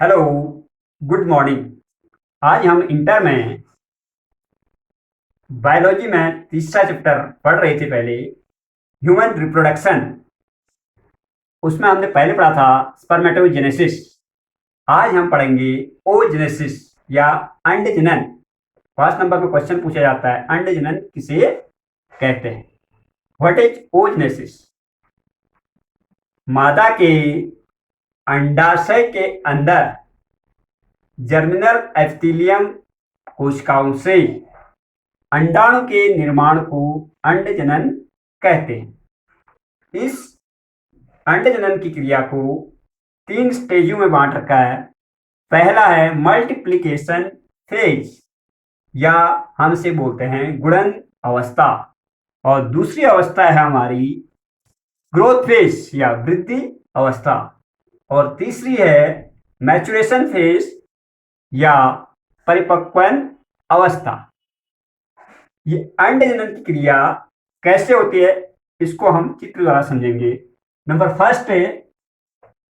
Hello, good morning. आज हम inter में बायोलॉजी में तीसरा चैप्टर पढ़ रहे थे पहले, ह्यूमन रिप्रोडक्शन। उसमें हमने पहले पढ़ा था स्पर्मेटोजेनेसिस। आज हम पढ़ेंगे ओजेनेसिस या अंडजनन। 5 नंबर में क्वेश्चन पूछा जाता है, अंडजनन किसे कहते हैं। What is oogenesis? मादा के अंडाशय के अंदर जर्मिनल एपिथेलियम कोशिकाओं से अंडाणु के निर्माण को अंडजनन कहते हैं। इस अंडजनन की क्रिया को 3 स्टेजों में बांट रखा है। पहला है मल्टीप्लिकेशन फेज या हम इसे बोलते हैं गुणन अवस्था, और दूसरी अवस्था है हमारी ग्रोथ फेज या वृद्धि अवस्था, और तीसरी है मैचुरेशन फेज या परिपक्वन अवस्था। ये अंडजनन की क्रिया कैसे होती है इसको हम चित्र द्वारा समझेंगे। नंबर फर्स्ट है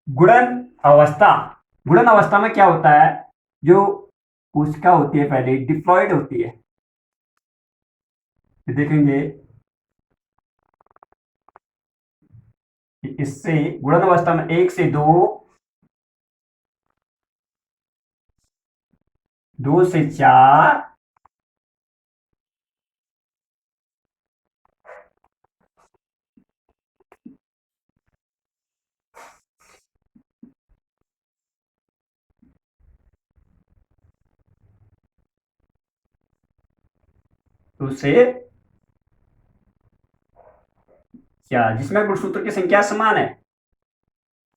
गुणन अवस्था। गुणन अवस्था में क्या होता है, जो कोशिका होती है पहले डिप्लॉयड होती है। देखेंगे इससे गुणन अवस्था में 1 से 2, 2 से 4, 2 से 4, जिसमें गुणसूत्र की संख्या समान है।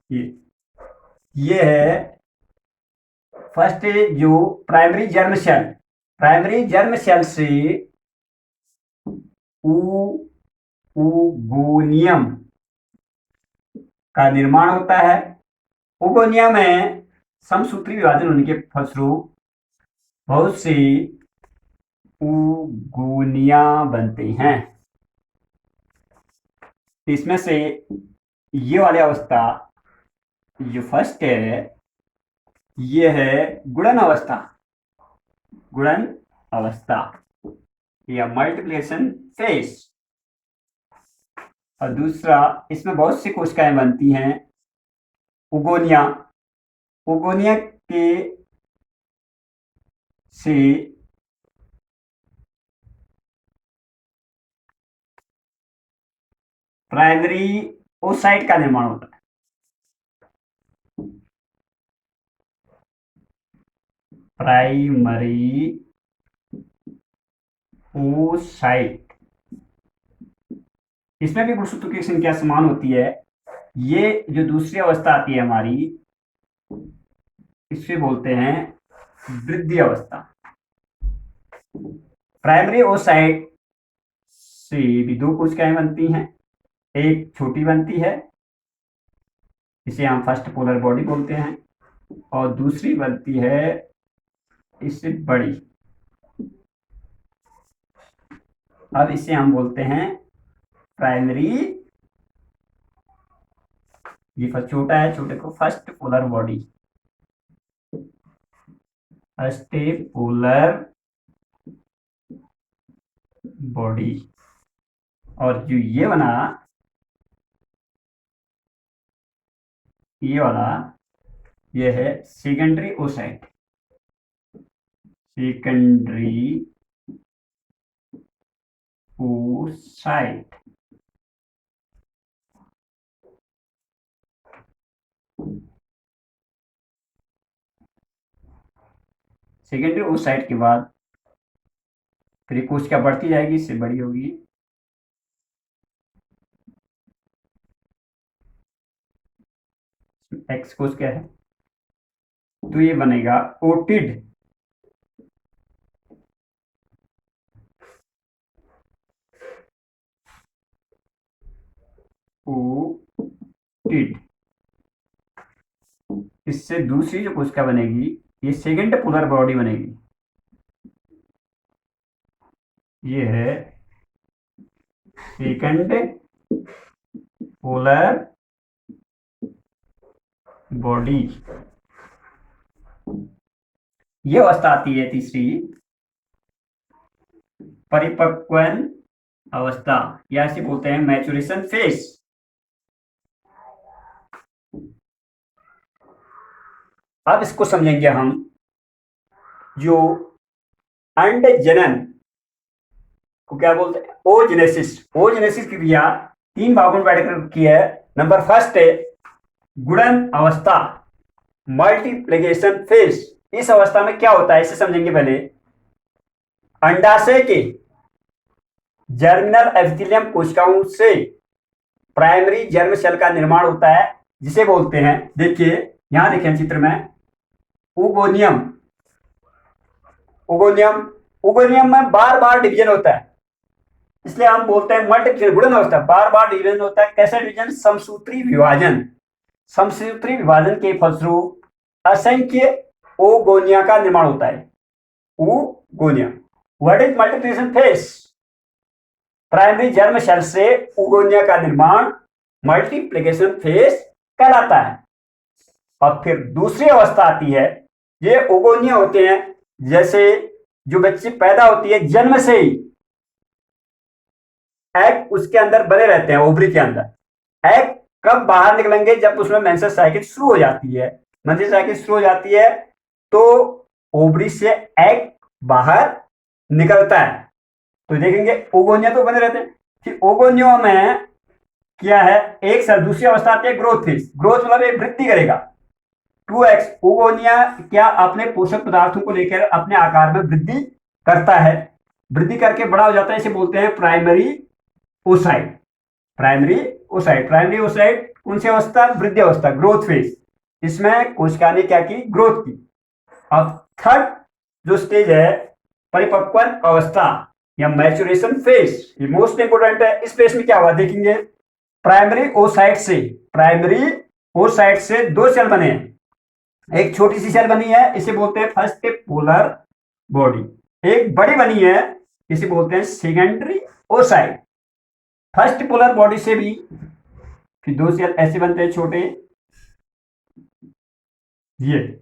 ये है फर्स्ट जो primary germ cell. Primary germ cell से उगोनियम का निर्माण होता है। उगोनिया में समसूत्री विभाजन होने के फलस्वरूप बहुत सी उगोनिया बनते हैं। इसमें से ये वाली अवस्था जो फर्स्ट है, ये है गुणन अवस्था। गुणन अवस्था या मल्टीप्लिकेशन फेज। और दूसरा, इसमें बहुत सी कोशिकाएं बनती हैं उगोनिया। उगोनिया के से प्राइमरी ओसाइट का निर्माण होता है। प्राइमरी ओसाइट, इसमें भी गुणसूत्रों की संख्या समान होती है। ये जो दूसरी अवस्था आती है हमारी, इसे बोलते हैं वृद्धि अवस्था। प्राइमरी ओसाइट से भी 2 कोशिकाएं बनती हैं। एक छोटी बनती है, इसे हम फर्स्ट पोलर बॉडी बोलते हैं, और दूसरी बनती है इससे बड़ी। अब इसे हम बोलते हैं प्राइमरी। ये फर्स्ट छोटा है, छोटे को first polar body, first polar body. और जो ये बना, ये वाला, ये है secondary oocyte. Secondary oocyte. Secondary oocyte के बाद फिर कोशिका बढ़ती जाएगी, इससे बड़ी होगी। एक्स कोश क्या है, तो ये बनेगा ओटिड। ओटिड। इससे दूसरी जो कोशिका बनेगी, ये सेकेंड पोलर बॉडी बनेगी। ये है सेकेंड पोलर बॉडी। ये अवस्था आती है तीसरी, परिपक्वन अवस्था, या इसे बोलते हैं मैच्योरेशन फेज। अब इसको समझेंगे हम, जो अंड जनन को क्या बोलते हैं, ओजेनेसिस। ओजेनेसिस की क्रिया 3 भागों में बैठ की है। नंबर फर्स्ट है गुणन अवस्था, मल्टीप्लिकेशन फेज। इस अवस्था में क्या होता है इसे समझेंगे पहले। अंडाशय के जर्मिनल एपिथेलियम कोशिकाओं से प्राइमरी जर्म सेल का निर्माण होता है, जिसे बोलते हैं, देखिए यहां देखें चित्र में, उगोनियम। उगोनियम उगोनियम में बार बार डिवीजन होता है, इसलिए हम बोलते हैं मल्टीप्लिकेशन, गुणन अवस्था। बार बार डिवीजन होता है। कैसे डिवीजन? समसूत्री विभाजन। समसूत्री विभाजन के फलस्वरूप असंख्य ओगोनिया का निर्माण होता है। Oogonia. What is multiplication phase? Primary germ cell से ओगोनिया का निर्माण मल्टीप्लिकेशन फेज कहलाता है। और फिर दूसरी अवस्था आती है, ये ओगोनिया होते हैं, जैसे जो बच्चे पैदा होती है जन्म से ही एग उसके अंदर बने रहते हैं, ओवरी के अंदर। एग कब बाहर निकलेंगे? जब उसमें मेंसेस साइकिल शुरू हो जाती है। मेंसेस साइकिल शुरू हो जाती है तो ओवरी से एग बाहर निकलता है। तो देखेंगे ओगोनिया तो बने रहते हैं। फिर ओगोनिया में क्या है, एक साल दूसरी अवस्था आती है ग्रोथ फेज। ग्रोथ मतलब एक वृद्धि करेगा। 2x ओगोनिया क्या अपने पोषक पदार्थों को लेकर अपने आकार में वृद्धि करता है। वृद्धि करके बड़ा हो जाता है, इसे बोलते हैं primary oocyte. Primary oocyte. Primary oocyte कौन सी अवस्था? वृद्धि अवस्था, ग्रोथ फेज। इसमें कोशिका ने क्या की? ग्रोथ की। अब थर्ड जो स्टेज है, परिपक्वन अवस्था या मैच्योरेशन फेज, ये मोस्ट इंपोर्टेंट है। इस फेज में क्या हुआ देखेंगे। प्राइमरी ओसाइट से 2 सेल बने हैं। एक छोटी सी सेल बनी है, इसे बोलते हैं फर्स्ट पोलर बॉडी। एक बड़ी बनी है, इसे बोलते हैं secondary oocyte. First polar body से भी फिर 2 सेल ऐसे बनते हैं छोटे, ये।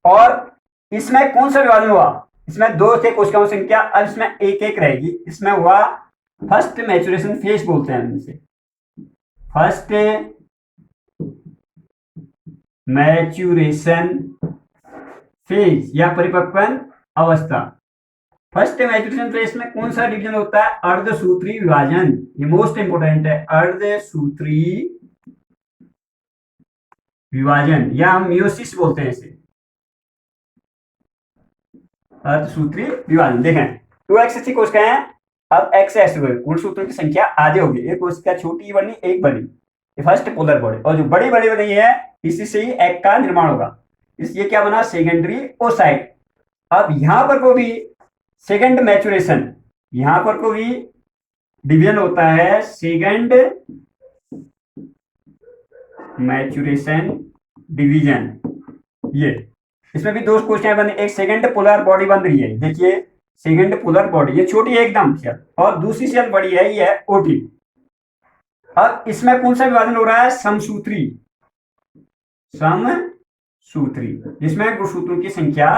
और इसमें कौन सा विभाजन हुआ? इसमें 2 थे कोशिकाओं की संख्या, अब इसमें एक एक रहेगी। इसमें हुआ फर्स्ट मैच्योरेशन फेज बोलते हैं इसे, फर्स्ट मैच्योरेशन फेज या परिपक्वन अवस्था। फर्स्ट मैच्योरेशन फेज में कौन सा डिवीजन होता है? अर्धसूत्री विभाजन। ये मोस्ट इंपोर्टेंट है, अर्धसूत्री विभाजन या हम मियोसिस बोलते हैं इसे, अर्धसूत्री विभाजन। देखें 2x की कोशिकाएं, अब x ऐसे हुए, गुणसूत्रों की संख्या आधे होगी। एक कोशिका छोटी बनी, एक बड़ी, ये फर्स्ट पोलर बॉडी। और जो बड़ी बड़ी बनी है, इसी से ही एग का निर्माण होगा, इसलिए क्या बना? Secondary oocyte. अब यहां पर को भी सेकेंड मैच्योरेशन, यहां पर को भी डिवीजन होता है, सेकेंड मैच्योरेशन डिवीजन। ये इसमें भी 2 कोशिकाएं बनी, एक सेकेंड पोलर बॉडी बन रही है, देखिए सेकेंड पोलर बॉडी, ये छोटी है एकदम सेल, और दूसरी सेल बड़ी है, ये है ओटी। अब इसमें कौन सा विभाजन हो रहा है? समसूत्री। समसूत्री, जिसमें गुणसूत्रों की संख्या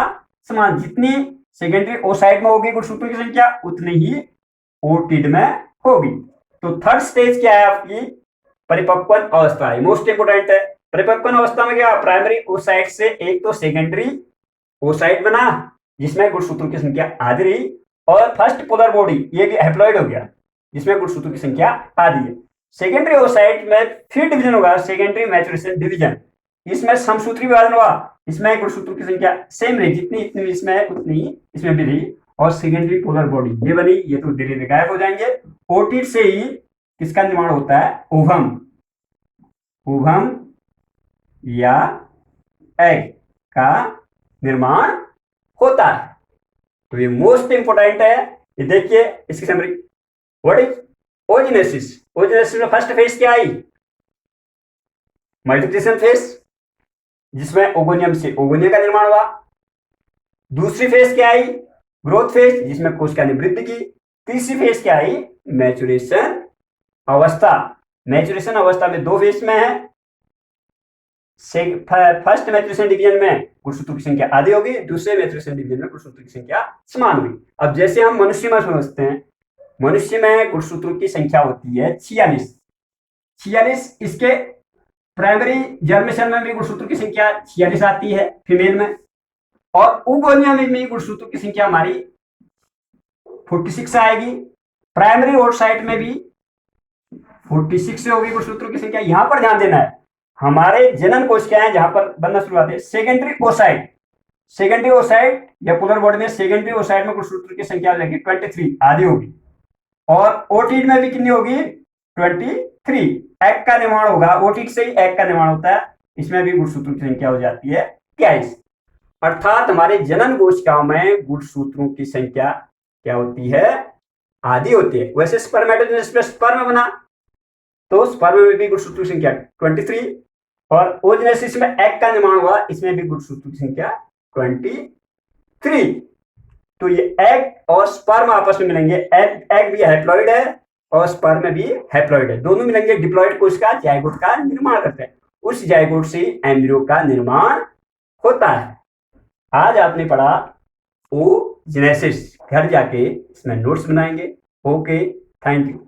समान, जितनी सेकेंडरी ओसाइट में होगी गुणसूत्रों की संख्या, उतनी ही ओटिड में होगी। तो थर्ड स्टेज क्या है आपकी? परिपक्वन अवस्था है, मोस्ट इंपोर्टेंट है। परिपक्वन अवस्था में क्या? प्राइमरी ओसाइट से एक तो सेकेंडरी ओसाइट बना, जिसमें गुणसूत्रों की संख्या आधी रही, और फर्स्ट पोलर बॉडी, ये भी हैप्लॉइड हो गया, जिसमें गुणसूत्रों की संख्या आधी है। सेकेंडरी ओसाइट में फिर डिवीजन होगा, सेकेंडरी मैच्योरेशन डिवीजन। इसमें समसूत्री विभाजन हुआ, इसमें गुणसूत्रों की संख्या सेम रही, जितनी इतनी इसमें है उतनी इसमें भी रही, और सेकेंडरी पोलर बॉडी ये बनी। ये तो धीरे धीरे गायब हो जाएंगे। ओटिड से ही किसका निर्माण होता है? ओवम। ओवम या एग का निर्माण होता है। तो ये मोस्ट इंपोर्टेंट है। ये देखिए इसकी summary, what is oogenesis? Oogenesis में फर्स्ट फेज क्या आई? मल्टीप्लिकेशन फेज, जिसमें ओगोनियम से ओगोनिया का निर्माण हुआ। दूसरी फेज क्या आई? ग्रोथ फेज, जिसमें कोशिका ने वृद्धि की। तीसरी फेज क्या आई? मैच्योरेशन अवस्था। मैच्योरेशन अवस्था में 2 फेज में है, फर्स्ट मैथ्यूरेशन डिवीजन में गुणसूत्रों की संख्या आधी होगी, दूसरे मैथ्यूरेशन डिवीजन में गुणसूत्रों की संख्या समान होगी। अब जैसे हम मनुष्य में समझते हैं, मनुष्य में गुणसूत्रों की संख्या होती है 46। इसके प्राइमरी जर्म सेल में भी गुणसूत्रों की संख्या 46 आती है फीमेल में, और उगोनिया में भी गुणसूत्रों की संख्या हमारी 46 आएगी। प्राइमरी ओसाइट में भी 46 से होगी गुणसूत्रों की संख्या। यहां पर ध्यान देना है, हमारे जनन कोशिकाएं जहां पर बनना शुरुआत है सेकेंडरी ओसाइट या पोलर बॉडी में सेकेंडरी ओसाइट में गुणसूत्रों की संख्या लगेगी 23 आधी होगी, और ओटिड में भी कितनी होगी 23। एग का निर्माण होगा, ओटिड से ही एग का निर्माण होता है, इसमें भी गुणसूत्रों की संख्या हो जाती है 23। अर्थात हमारे जनन कोशिकाओं में गुणसूत्रों की संख्या क्या होती है, आधी होती है। वैसे स्पर्मेटोजेनेसिस में स्पर्म बना तो स्पर्म में भी गुणसूत्रों की संख्या 23, और ओजेनेसिस में एग का निर्माण हुआ, इसमें भी गुणसूत्रों की संख्या 23। तो ये एग और स्पर्म आपस में मिलेंगे, एग भी हैप्लॉइड है और स्पर्म भी हैप्लॉइड है, दोनों मिलेंगे डिप्लॉइड कोशिका जायगोट का निर्माण करते हैं, उस जायगोट से एम्ब्रियो का निर्माण होता है। आज आपने पढ़ा ओजेनेसिस, घर जाके इसमें नोट्स बनाएंगे। Okay, thank you.